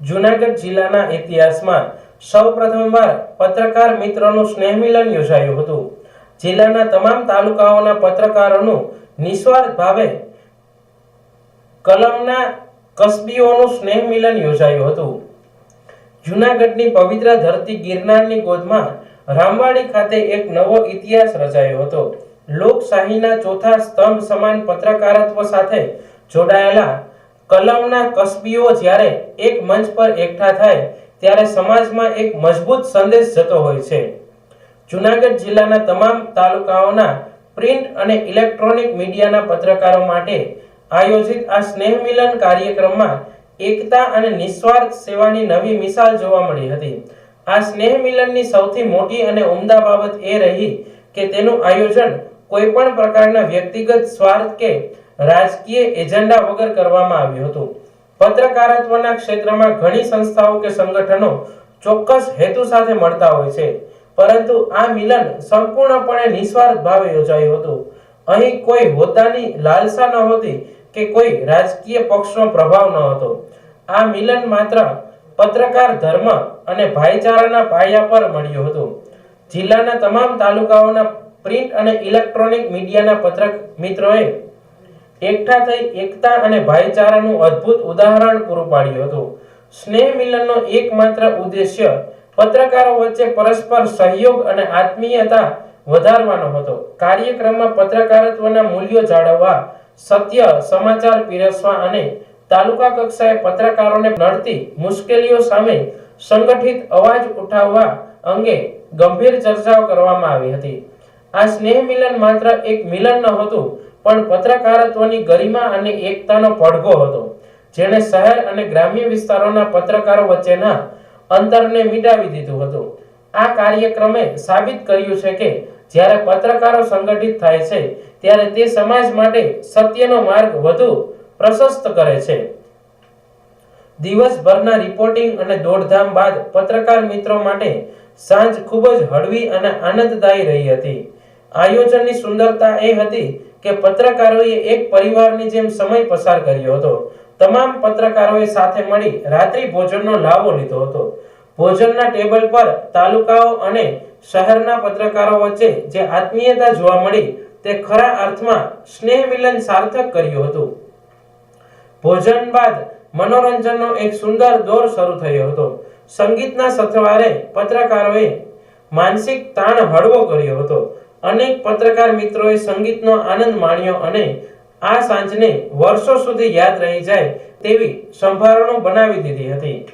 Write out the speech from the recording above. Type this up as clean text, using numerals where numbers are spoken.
જૂનાગઢ જિલ્લાના ઇતિહાસમાં સૌપ્રથમવાર પત્રકાર મિત્રોનું સ્નેહ મિલન યોજાયું હતું। જિલ્લાના તમામ તાલુકાઓના પત્રકારોનું નિસ્વાર્થ ભાવે કલમના કસબીઓનું સ્નેહ મિલન યોજાયું હતું। જૂનાગઢની પવિત્ર ધરતી ગિરનારની ગોદમાં રામવાડી ખાતે એક નવો ઇતિહાસ રચાયો હતો। લોકશાહીના ચોથા સ્તંભ સમાન પત્રકારત્વ સાથે જોડાયેલા કલમના કસબીઓ જ્યારે એક મંચ પર એકઠા થાય ત્યારે સમાજમાં એક મજબૂત સંદેશ જતો હોય છે। જૂનાગઢ જિલ્લાના તમામ તાલુકાઓના પ્રિન્ટ અને ઇલેક્ટ્રોનિક મીડિયાના પત્રકારો માટે આયોજિત આ સ્નેહ મિલન કાર્યક્રમમાં એકતા અને નિસ્વાર્થ સેવાની નવી મિસાલ જોવા મળી હતી। આ સ્નેહ મિલનની સૌથી મોટી અને ઉમદા બાબત એ રહી કે તેનું આયોજન કોઈ પણ પ્રકારના વ્યક્તિગત સ્વાર્થ કે રાજકીય એજન્ડા વગર કરવામાં આવ્યું હતું। પત્રકારત્વના ક્ષેત્રમાં ઘણી સંસ્થાઓ કે સંગઠનો ચોક્કસ હેતુ સાથે મળતા હોય છે, પરંતુ આ મિલન સંપૂર્ણપણે નિસ્વાર્થ ભાવે યોજાયું હતું। અહીં કોઈ હોદ્દાની લાલસા નહોતી કે કોઈ રાજકીય પક્ષનો પ્રભાવ ન હતો। આ મિલન માત્ર પત્રકાર ધર્મ અને ભાઈચારાના પાયા પર મળ્યું હતું। જિલ્લાના તમામ તાલુકાઓના પ્રિન્ટ અને ઇલેક્ટ્રોનિક મીડિયાના પત્રકાર મિત્રોએ એકઠા થઈ એકતા અને ભાઈચારાનું અદ્ભુત ઉદાહરણ પૂરું પાડ્યું હતું। સ્નેહ મિલનનો એકમાત્ર ઉદ્દેશ્ય પત્રકારો વચ્ચે પરસ્પર સહયોગ અને આત્મીયતા વધારવાનો હતો। કાર્યક્રમમાં પત્રકારત્વના મૂલ્યો જાળવવા, સત્ય સમાચાર પીરસવા અને તાલુકા કક્ષાએ પત્રકારોને નડતી મુશ્કેલીઓ સામે સંગઠિત અવાજ ઉઠાવવા અંગે ગંભીર ચર્ચાઓ કરવામાં આવી હતી। આ સ્નેહ મિલન માત્ર એક મિલન નહોતું, પણ પત્રકારત્વની ગરિમા અને એકતાનો પડઘો હતો, જેણે શહેર અને ગ્રામ્ય વિસ્તારોના પત્રકારો વચ્ચેના અંતરને મિટાવી દીધું હતું। આ કાર્યક્રમે સાબિત કર્યું છે કે જ્યારે પત્રકારો સંગઠિત થાય છે ત્યારે તે સમાજ માટે સત્યનો માર્ગ વધુ પ્રશસ્ત કરે છે। દિવસભરના રિપોર્ટિંગ અને દોડધામ બાદ પત્રકાર મિત્રો માટે સાંજ ખૂબ જ હળવી અને આનંદદાયી રહી હતી। આયોજનની સુંદરતા એ હતી કે પત્રકારોએ એક પરિવારની જેમ સમય પસાર કર્યો હતો। તમામ પત્રકારોએ સાથે મળી રાત્રિ ભોજનનો લાવો લીધો હતો। ભોજનના ટેબલ પર તાલુકાઓ અને શહેરના પત્રકારો વચ્ચે જે આત્મીયતા જોવા મળી તે ખરા અર્થમાં સ્નેહ મિલન સાર્થક કર્યું હતું। ભોજન બાદ મનોરંજનનો એક સુંદર દોર શરૂ થયો હતો। સંગીતના સથવારે પત્રકારોએ માનસિક તાણ હળવો કર્યો હતો। અનેક પત્રકાર મિત્રોએ સંગીતનો આનંદ માણ્યો અને આ સાંજને વર્ષો સુધી યાદ રહી જાય તેવી સંભારણો બનાવી દીધી હતી।